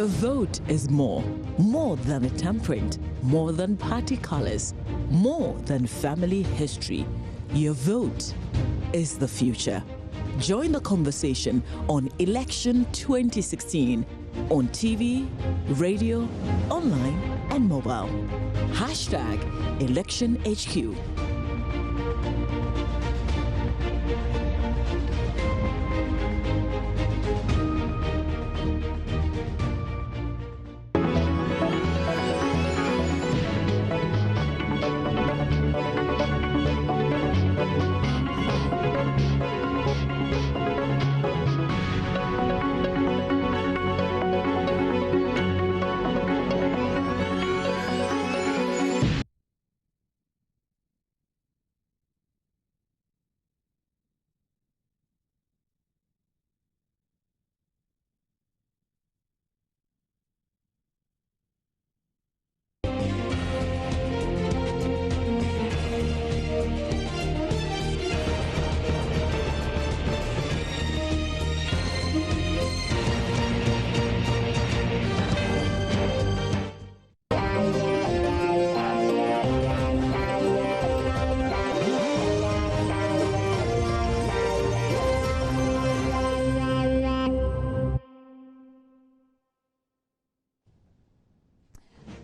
Your vote is more than a thumbprint, more than party colors, more than family history. Your vote is the future. Join the conversation on Election 2016 on TV, radio, online, and mobile. #ElectionHQ.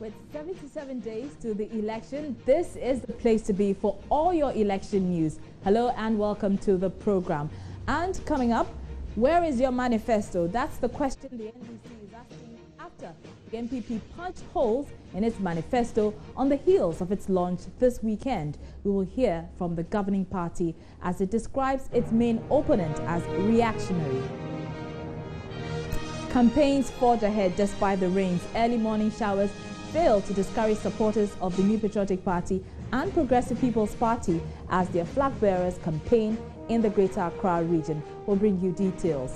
With 77 days to the election, this is the place to be for all your election news. Hello and welcome to the program. And coming up, where is your manifesto? That's the question the NDC is asking after the NPP punched holes in its manifesto on the heels of its launch this weekend. We will hear from the governing party as it describes its main opponent as reactionary. Campaigns forge ahead despite the rains. Early morning showers failed to discourage supporters of the New Patriotic Party and Progressive People's Party as their flag bearers campaign in the Greater Accra region. We'll bring you details.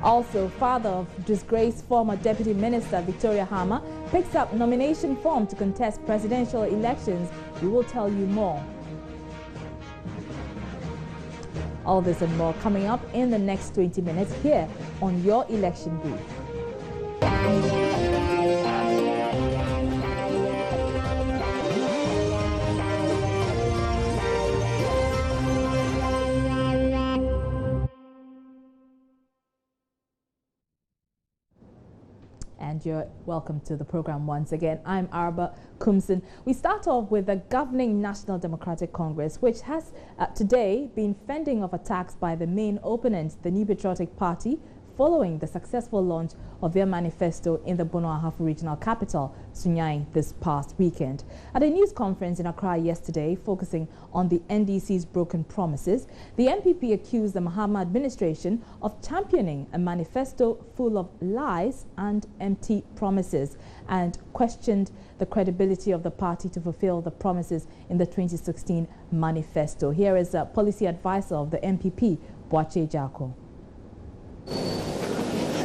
Also, father of disgraced former Deputy Minister Victoria Hammer picks up nomination form to contest presidential elections. We will tell you more. All this and more coming up in the next 20 minutes here on your election booth. And you're welcome to the program once again. I'm Arba Kumsin. We start off with the governing National Democratic Congress, which has today been fending off attacks by the main opponent, the New Patriotic Party, following the successful launch of their manifesto in the Bono Ahafo regional capital, Sunyani, this past weekend. At a news conference in Accra yesterday, focusing on the NDC's broken promises, the NPP accused the Mahama administration of championing a manifesto full of lies and empty promises and questioned the credibility of the party to fulfill the promises in the 2016 manifesto. Here is a policy advisor of the NPP, Boache Ejako.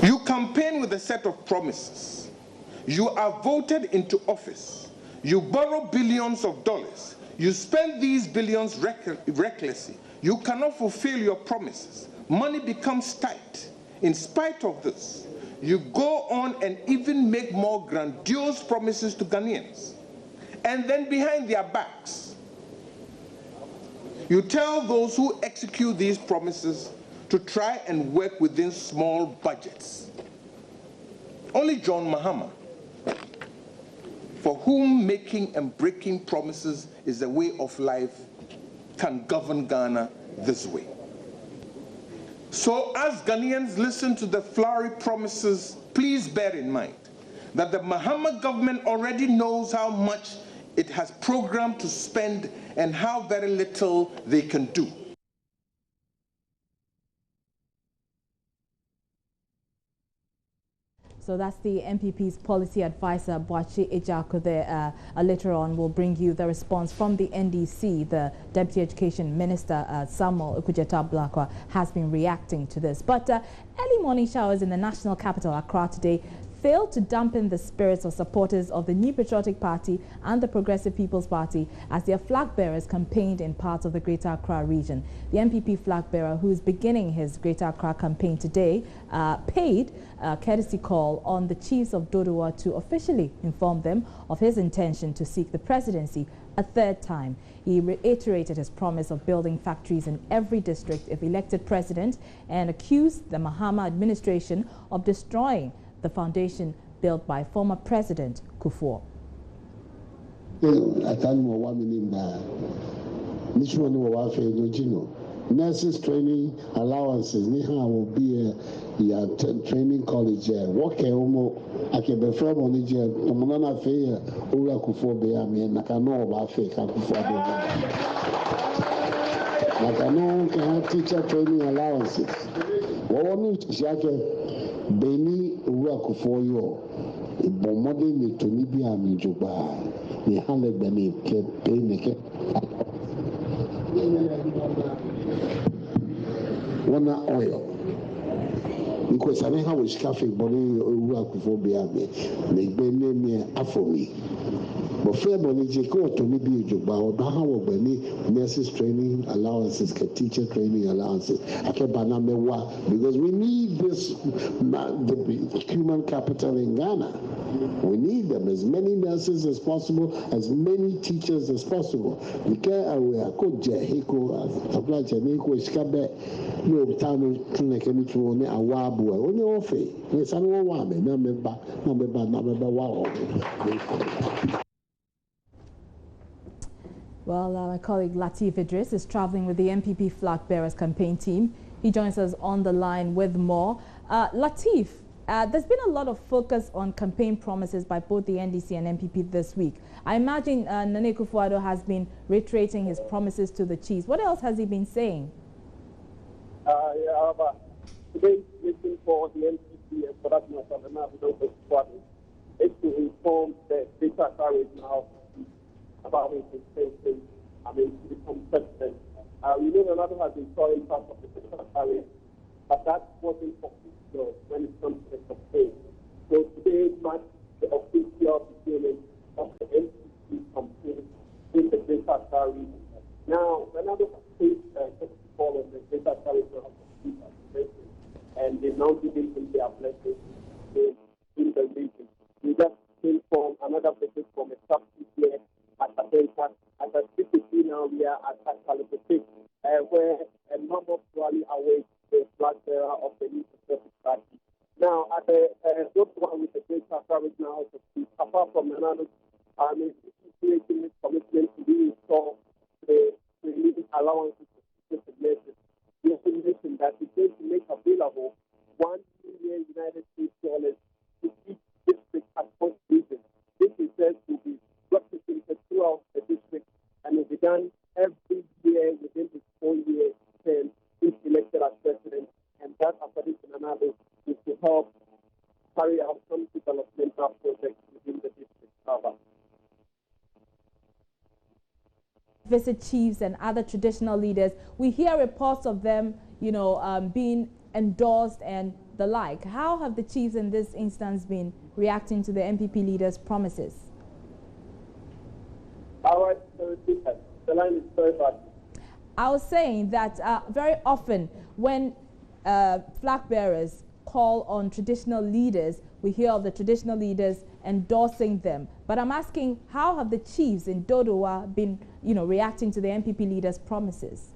You campaign with a set of promises. You are voted into office. You borrow billions of dollars. You spend these billions recklessly. You cannot fulfill your promises. Money becomes tight. In spite of this, you go on and even make more grandiose promises to Ghanaians. And then behind their backs, you tell those who execute these promises to try and work within small budgets. Only John Mahama, for whom making and breaking promises is a way of life, can govern Ghana this way. So as Ghanaians listen to the flowery promises, please bear in mind that the Mahama government already knows how much it has programmed to spend and how very little they can do. So that's the NPP's policy advisor, Boache Ejako, there. Later on, we'll bring you the response from the NDC. The Deputy Education Minister, Samuel Okudzeto-Ablakwa, has been reacting to this. But early morning showers in the national capital, Accra, today failed to dampen the spirits of supporters of the New Patriotic Party and the Progressive People's Party as their flag bearers campaigned in parts of the Greater Accra region. The NPP flag bearer, who is beginning his Greater Accra campaign today, paid a courtesy call on the chiefs of Dodowa to officially inform them of his intention to seek the presidency a third time. He reiterated his promise of building factories in every district if elected president and accused the Mahama administration of destroying the foundation built by former President Kufuor. Nurses training allowances, will be a training college. Work I can be from on the Tomonana Fair, Ura Kufobe, Nakano about fake Kufobe. Nakano can have teacher training allowances. One Jackie Beni Ura Kufoyo, Bomode ni Tonibia Mijuba, ni Halek Beni, Pay one oil because I have a traffic body work for me, they name me Afromi. But fair money, go to me be about how many nurses training allowances, teacher training allowances. I can because we need this the human capital in Ghana. We need them, as many nurses as possible, as many teachers as possible. We can't go Jehiko, apply Janeko, Skabe, no town clinic, and it's only a wabu, only off it. Yes, I know one, number, wow. Well, my colleague Latif Idris is traveling with the NPP flag bearers campaign team. He joins us on the line with more. Latif, there's been a lot of focus on campaign promises by both the NDC and NPP this week. I imagine Nane Kufuor has been reiterating his promises to the chiefs. What else has he been saying? Today's mission for the NPP and for that matter, the National Squad is to inform the Greater Accra now about his intention, to become president. We know Ronaldo has been throwing part of the Greater Accra, but that wasn't official when it comes to the campaign. So today marks the official beginning of the NPP campaign in the Greater Accra region. Now, Ronaldo has faced a call on the Greater Accra region, and they now giving him their blessings in the region. We just came from another visit from a subsidy here at Atlanta. As I speak with you now, we are at California, where a number of rally awaits the flag bearer of the New Patriotic Party. Now, at the one with the Great Accra now, apart from Nanado, creating this commitment to reinstall the living allowances to the nation. The estimation that is going to make available $1 million United States to each district across the region. This is said to be represented throughout the district and will be done every year within his 4-year term if elected as president. And that, according to Nanado, is to help carry out some developmental projects within the district. Visit chiefs and other traditional leaders. We hear reports of them, being endorsed and the like. How have the chiefs in this instance been reacting to the NPP leaders' promises? All right, so the line is very bad. I was saying that very often when flag bearers call on traditional leaders, we hear of the traditional leaders endorsing them. But I'm asking, how have the chiefs in Dodowa been, reacting to the NPP leaders' promises?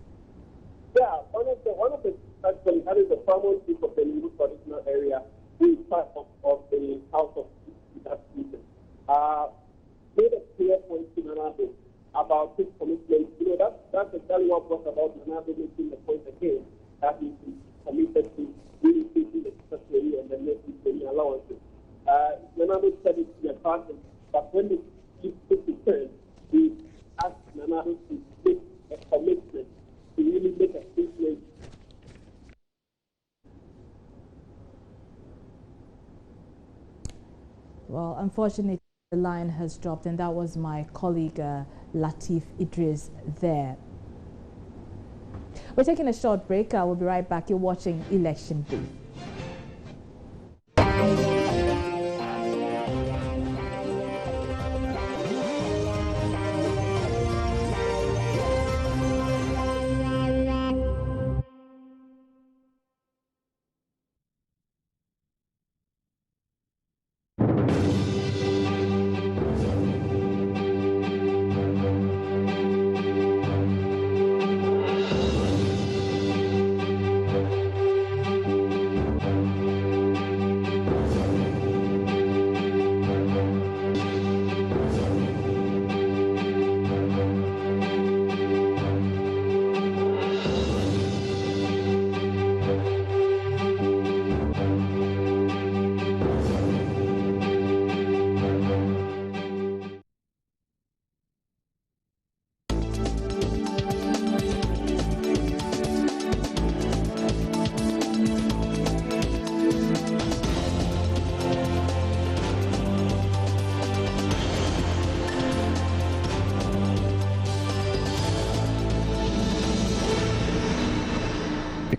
Yeah, one of the actually, that is the farmer chief of the new traditional area, who is part of the House of that region, made a clear point to Nanado about his commitment. That's exactly what brought about Nanado making the point again that he is committed to really taking the secretary and the necessary allowances. Nanado said it in the past, but when the chief took his turn, he asked Nanado to make a commitment to really make a statement. Well, unfortunately, the line has dropped, and that was my colleague Latif Idris there. We're taking a short break. We'll be right back. You're watching Election Brief.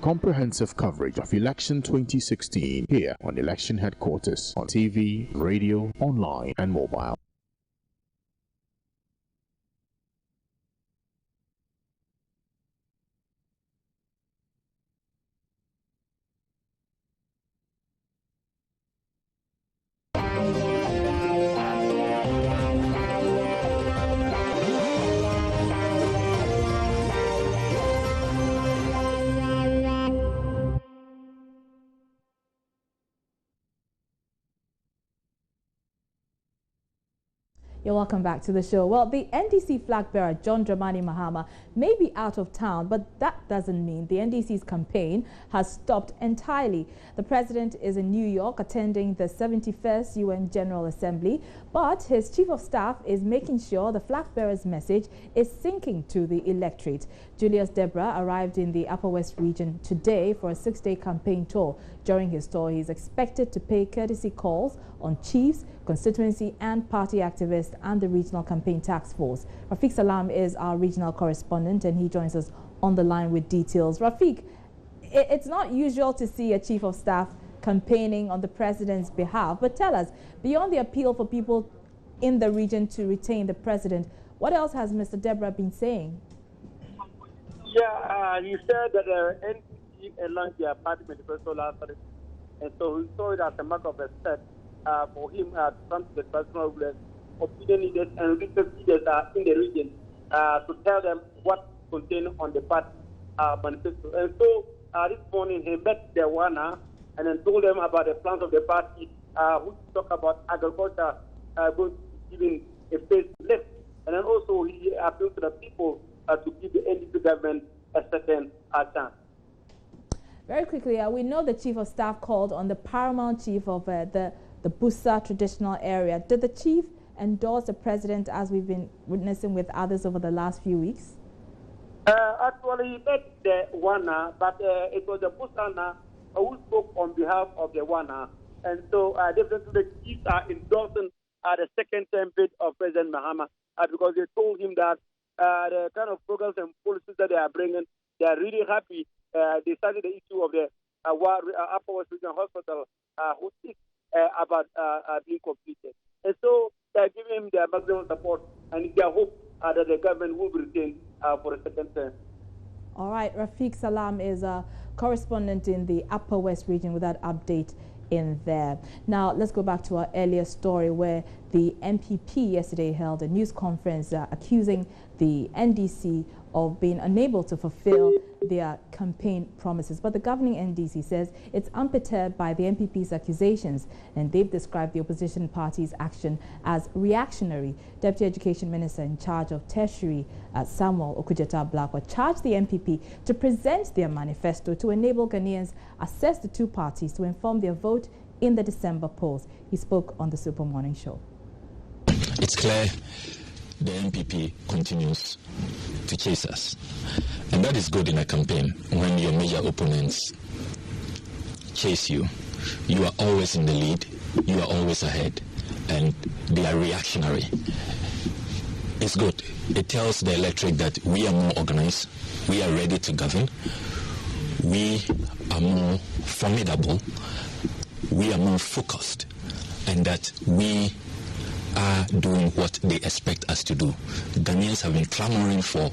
comprehensive coverage of election 2016 here on Election Headquarters on TV, radio, online, and mobile. You're welcome back to the show. Well, the NDC flag bearer, John Dramani Mahama, may be out of town, but that doesn't mean the NDC's campaign has stopped entirely. The president is in New York attending the 71st UN General Assembly, but his chief of staff is making sure the flag bearer's message is sinking to the electorate. Julius Debra arrived in the Upper West region today for a 6-day campaign tour. During his tour, he is expected to pay courtesy calls on chiefs, constituency and party activists and the regional campaign task force. Rafiq Salam is our regional correspondent and he joins us on the line with details. Rafiq, it's not usual to see a chief of staff campaigning on the president's behalf, but tell us, beyond the appeal for people in the region to retain the president, what else has Mr. Debra been saying? Yeah, he said that NDC launched their party manifesto last Saturday, and so he saw it as a mark of respect for him to come to the personal opinion leaders and religious leaders in the region to tell them what contained on the party manifesto. And so this morning he met the Wana and then told them about the plans of the party, which talk about agriculture going to be given a facelift. And then also he appealed to the people to give the NDC government a certain chance. Very quickly, we know the chief of staff called on the paramount chief of the Busa traditional area. Did the chief endorse the president as we've been witnessing with others over the last few weeks? Actually, he met the Wana, but it was the Busana who spoke on behalf of the Wana. And so definitely the chiefs are endorsing the second term bid of President Mahama because they told him that the kind of programs and policies that they are bringing, they are really happy. They started the issue of the Upper West Regional Hospital, which is about being completed. And so they are giving him their maximum support, and it's their hope that the government will be retained for a second term. All right, Rafiq Salam is a correspondent in the Upper West region with that update in there. Now, let's go back to our earlier story where the MPP yesterday held a news conference accusing the NDC of being unable to fulfill their campaign promises. But the governing NDC says it's unperturbed by the MPP's accusations, and they've described the opposition party's action as reactionary. Deputy Education Minister in charge of Tertiary, Samuel Okudzeto-Ablakwa, charged the MPP to present their manifesto to enable Ghanaians assess the two parties to inform their vote in the December polls. He spoke on the Super Morning Show. It's clear the MPP continues to chase us. And that is good in a campaign when your major opponents chase you. You are always in the lead, you are always ahead, and they are reactionary. It's good. It tells the electorate that we are more organized, we are ready to govern, we are more formidable, we are more focused, and that we are doing what they expect us to do. Ghanaians have been clamoring for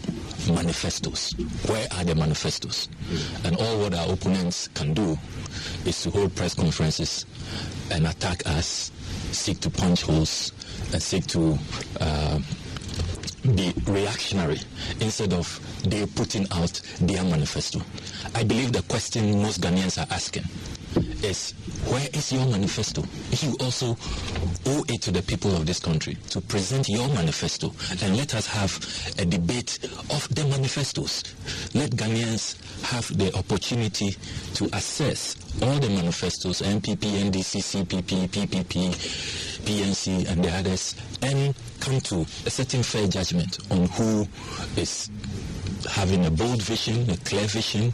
manifestos. Where are the manifestos? And all what our opponents can do is to hold press conferences and attack us, seek to punch holes, and seek to be reactionary instead of they putting out their manifesto. I believe the question most Ghanaians are asking is, where is your manifesto? You also owe it to the people of this country to present your manifesto and let us have a debate of the manifestos. Let Ghanaians have the opportunity to assess all the manifestos, MPP, NDC, CPP, PPP, PNC and the others, and come to a certain fair judgment on who is having a bold vision, a clear vision,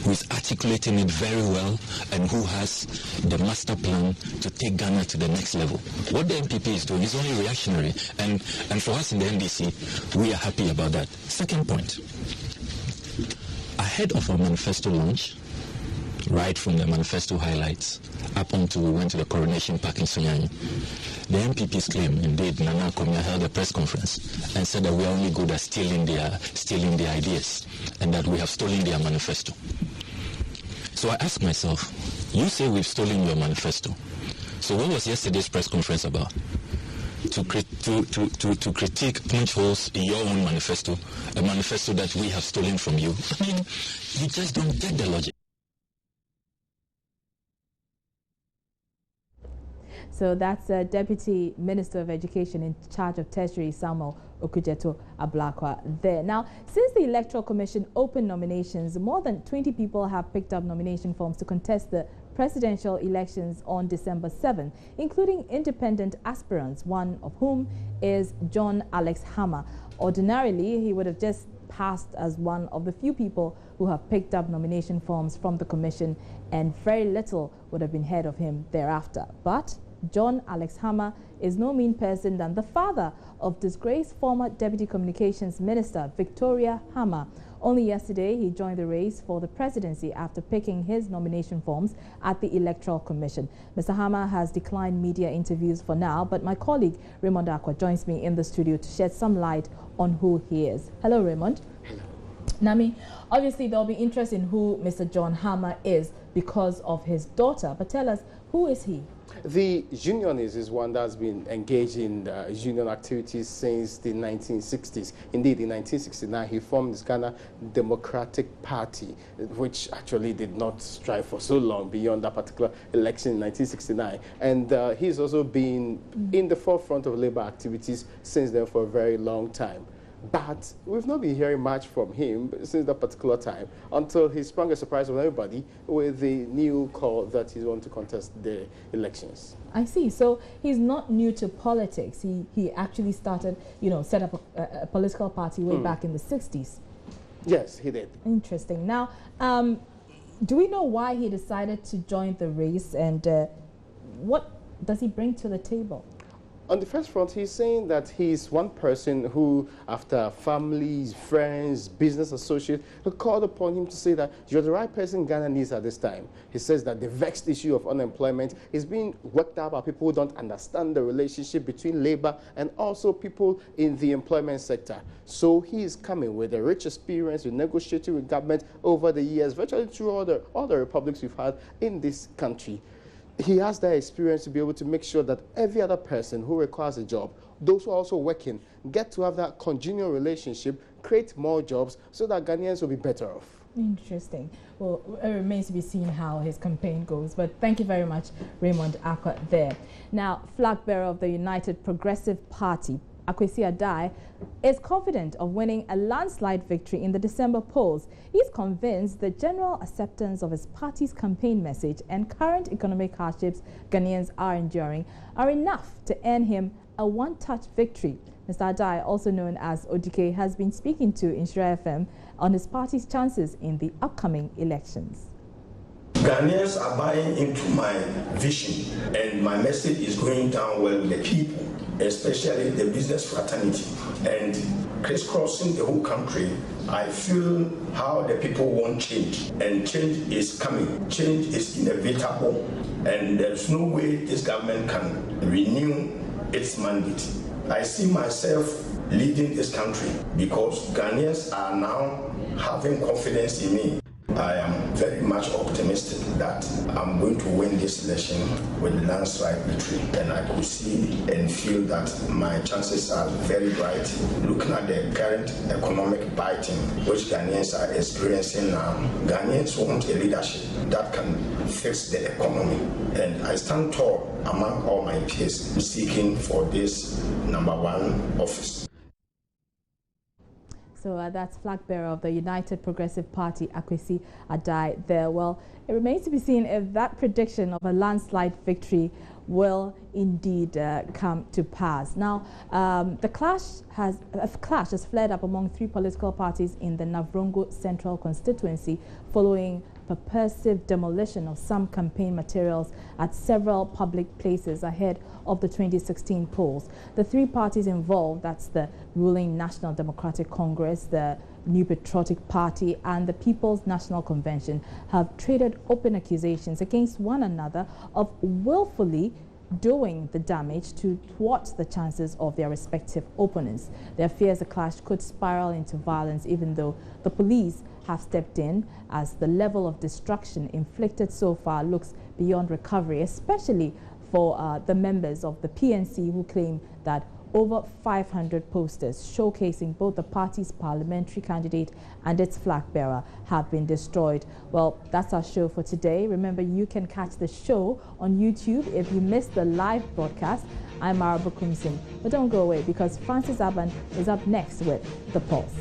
who is articulating it very well, and who has the master plan to take Ghana to the next level. What the MPP is doing is only reactionary, and for us in the NDC, we are happy about that. Second point, ahead of our manifesto launch, right from the manifesto highlights up until we went to the coronation park in Sunyani. The MPPs claim, indeed, Nana Akomya held a press conference and said that we are only good at stealing their ideas and that we have stolen their manifesto. So I ask myself, you say we've stolen your manifesto. So what was yesterday's press conference about? To critique punch holes in your own manifesto, a manifesto that we have stolen from you. I mean, you just don't get the logic. So that's Deputy Minister of Education in charge of Tertiary, Samuel Okujeto Ablakwa there. Now, since the Electoral Commission opened nominations, more than 20 people have picked up nomination forms to contest the presidential elections on December 7, including independent aspirants, one of whom is John Alex Hammer. Ordinarily, he would have just passed as one of the few people who have picked up nomination forms from the commission, and very little would have been heard of him thereafter. But John Alex Hammer is no mean person than the father of disgraced former Deputy Communications Minister Victoria Hammer. Only yesterday, he joined the race for the presidency after picking his nomination forms at the Electoral Commission. Mr. Hammer has declined media interviews for now, but my colleague Raymond Akwa joins me in the studio to shed some light on who he is. Hello, Raymond. Nami, obviously there will be interest in who Mr. John Hammer is because of his daughter, but tell us, who is he? The unionist is one that's been engaged in union activities since the 1960s. Indeed, in 1969, he formed the Ghana Democratic Party, which actually did not strive for so long beyond that particular election in 1969. And he's also been in the forefront of labor activities since then for a very long time. But we've not been hearing much from him since that particular time until he sprung a surprise on everybody with the new call that he's going to contest the elections. I see. So he's not new to politics. He actually started, set up a political party way back in the 60s. Yes, he did. Interesting. Now, do we know why he decided to join the race, and what does he bring to the table? On the first front, he's saying that he's one person who, after families, friends, business associates, who called upon him to say that you're the right person Ghana needs at this time. He says that the vexed issue of unemployment is being worked out by people who don't understand the relationship between labor and also people in the employment sector. So he is coming with a rich experience with negotiating with government over the years, virtually through all the republics we've had in this country. He has that experience to be able to make sure that every other person who requires a job, those who are also working, get to have that congenial relationship, create more jobs so that Ghanaians will be better off. Interesting. Well, it remains to be seen how his campaign goes. But thank you very much, Raymond Akwa there. Now, flag bearer of the United Progressive Party, Akwesi Adai, is confident of winning a landslide victory in the December polls. He's convinced the general acceptance of his party's campaign message and current economic hardships Ghanaians are enduring are enough to earn him a one-touch victory. Mr. Adai, also known as Odike, has been speaking to Insura FM on his party's chances in the upcoming elections. Ghanaians are buying into my vision, and my message is going down well with the people, especially the business fraternity. And crisscrossing the whole country, I feel how the people want change, and change is coming. Change is inevitable, and there's no way this government can renew its mandate. I see myself leading this country because Ghanaians are now having confidence in me. I am very much optimistic that I'm going to win this election with landslide victory, and I could see and feel that my chances are very bright. Looking at the current economic biting which Ghanaians are experiencing now, Ghanaians want a leadership that can fix the economy, and I stand tall among all my peers seeking for this #1 office. So that's flag bearer of the United Progressive Party, Akwesi Adai there. Well, it remains to be seen if that prediction of a landslide victory will indeed come to pass. Now, a clash has flared up among three political parties in the Navrongo Central constituency following purposive demolition of some campaign materials at several public places ahead of the 2016 polls. The three parties involved, that's the ruling National Democratic Congress, the New Patriotic Party and the People's National Convention, have traded open accusations against one another of willfully doing the damage to thwart the chances of their respective opponents. Their fears the clash could spiral into violence, even though the police have stepped in, as the level of destruction inflicted so far looks beyond recovery, especially for the members of the PNC who claim that over 500 posters showcasing both the party's parliamentary candidate and its flag bearer have been destroyed. Well, that's our show for today. Remember, you can catch the show on YouTube if you missed the live broadcast. I'm Araba Kumsin. But don't go away, because Francis Aban is up next with The Pulse.